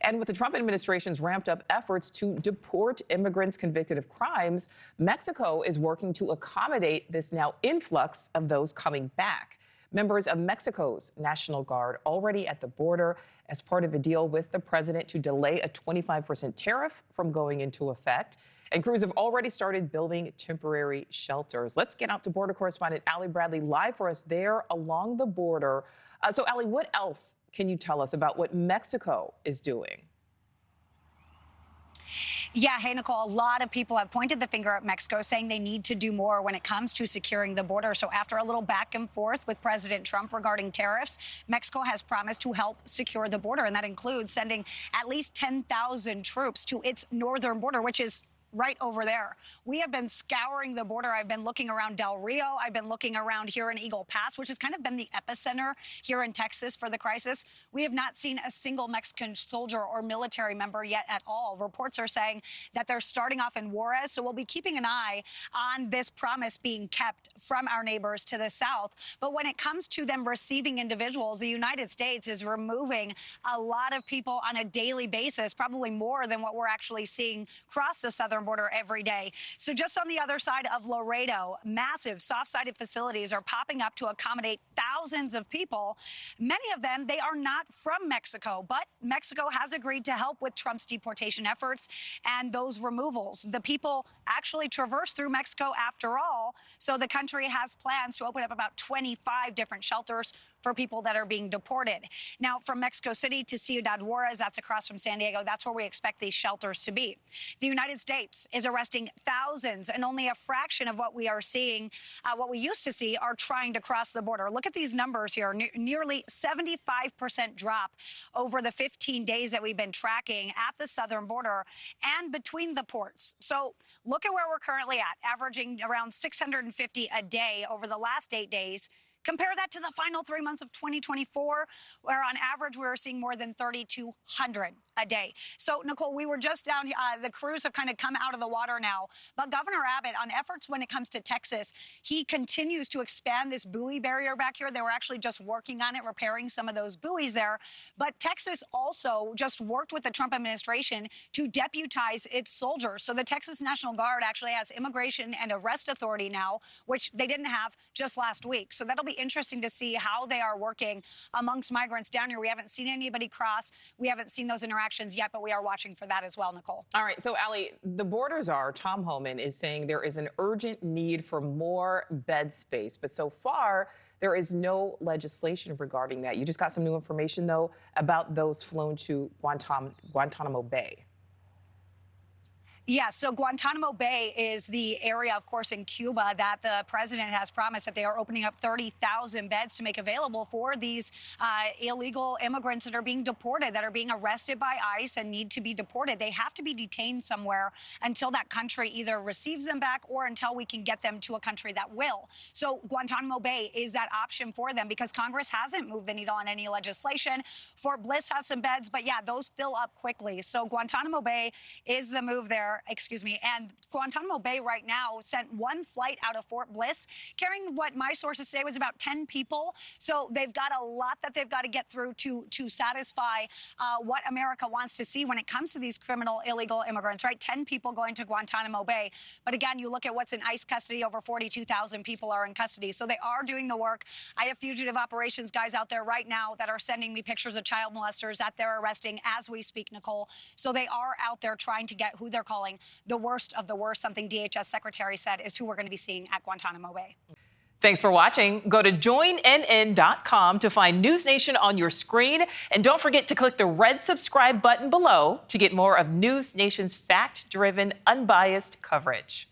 And with the Trump administration's ramped up efforts to deport immigrants convicted of crimes, Mexico is working to accommodate this now influx of those coming back. Members of Mexico's National Guard already at the border as part of a deal with the president to delay a 25% tariff from going into effect. And crews have already started building temporary shelters. Let's get out to border correspondent Allie Bradley live for us there along the border. So, Allie, what else can you tell us about what Mexico is doing? Yeah, hey, Nichole, a lot of people have pointed the finger at Mexico, saying they need to do more when it comes to securing the border. So after a little back and forth with President Trump regarding tariffs, Mexico has promised to help secure the border, and that includes sending at least 10,000 troops to its northern border, which is right over there. We have been scouring the border. I've been looking around Del Rio. I've been looking around here in Eagle Pass, which has kind of been the epicenter here in Texas for the crisis. We have not seen a single Mexican soldier or military member yet at all. Reports are saying that they're starting off in Juarez, so we'll be keeping an eye on this promise being kept from our neighbors to the south. But when it comes to them receiving individuals, the United States is removing a lot of people on a daily basis, probably more than what we're actually seeing cross the southern border every day. So just on the other side of Laredo, massive soft-sided facilities are popping up to accommodate thousands of people. Many of them, they are not from Mexico, but Mexico has agreed to help with Trump's deportation efforts and those removals. The people actually traverse through Mexico after all, so the country has plans to open up about 25 different shelters for people that are being deported. Now, from Mexico City to Ciudad Juarez, that's across from San Diego, that's where we expect these shelters to be. The United States is arresting thousands, and only a fraction of what we are seeing, what we used to see, are trying to cross the border. Look at these numbers here, nearly 75% drop over the 15 days that we've been tracking at the southern border and between the ports. So look at where we're currently at, averaging around 650 a day over the last 8 days. Compare that to the final 3 months of 2024, where on average we were seeing more than 3,200 a day. So, Nichole, we were just down, the crews have kind of come out of the water now. But Governor Abbott, on efforts when it comes to Texas, he continues to expand this buoy barrier back here. They were actually just working on it, repairing some of those buoys there. But Texas also just worked with the Trump administration to deputize its soldiers. So the Texas National Guard actually has immigration and arrest authority now, which they didn't have just last week. So that'll be interesting to see how they are working amongst migrants down here. We haven't seen anybody cross. We haven't seen those interactions yet, but we are watching for that as well, Nichole. All right. So, Allie, the border czar, Tom Homan, is saying there is an urgent need for more bed space. But so far, there is no legislation regarding that. You just got some new information, though, about those flown to Guantanamo Bay. Yeah, so Guantanamo Bay is the area, of course, in Cuba that the president has promised that they are opening up 30,000 beds to make available for these illegal immigrants that are being deported, that are being arrested by ICE and need to be deported. They have to be detained somewhere until that country either receives them back or until we can get them to a country that will. So Guantanamo Bay is that option for them because Congress hasn't moved the needle on any legislation. Fort Bliss has some beds, but yeah, those fill up quickly. So Guantanamo Bay is the move there. And Guantanamo Bay right now sent one flight out of Fort Bliss carrying what my sources say was about 10 people. So they've got a lot that they've got to get through to satisfy what America wants to see when it comes to these criminal illegal immigrants, right? 10 people going to Guantanamo Bay. But again, you look at what's in ICE custody, over 42,000 people are in custody. So they are doing the work. I have fugitive operations guys out there right now that are sending me pictures of child molesters that they're arresting as we speak, Nichole. So they are out there trying to get who they're calling the worst of the worst. Something DHS Secretary said is who we're going to be seeing at Guantanamo Bay. Thanks for watching. Go to joinnn.com to find NewsNation on your screen. And don't forget to click the red subscribe button below to get more of NewsNation's fact-driven, unbiased coverage.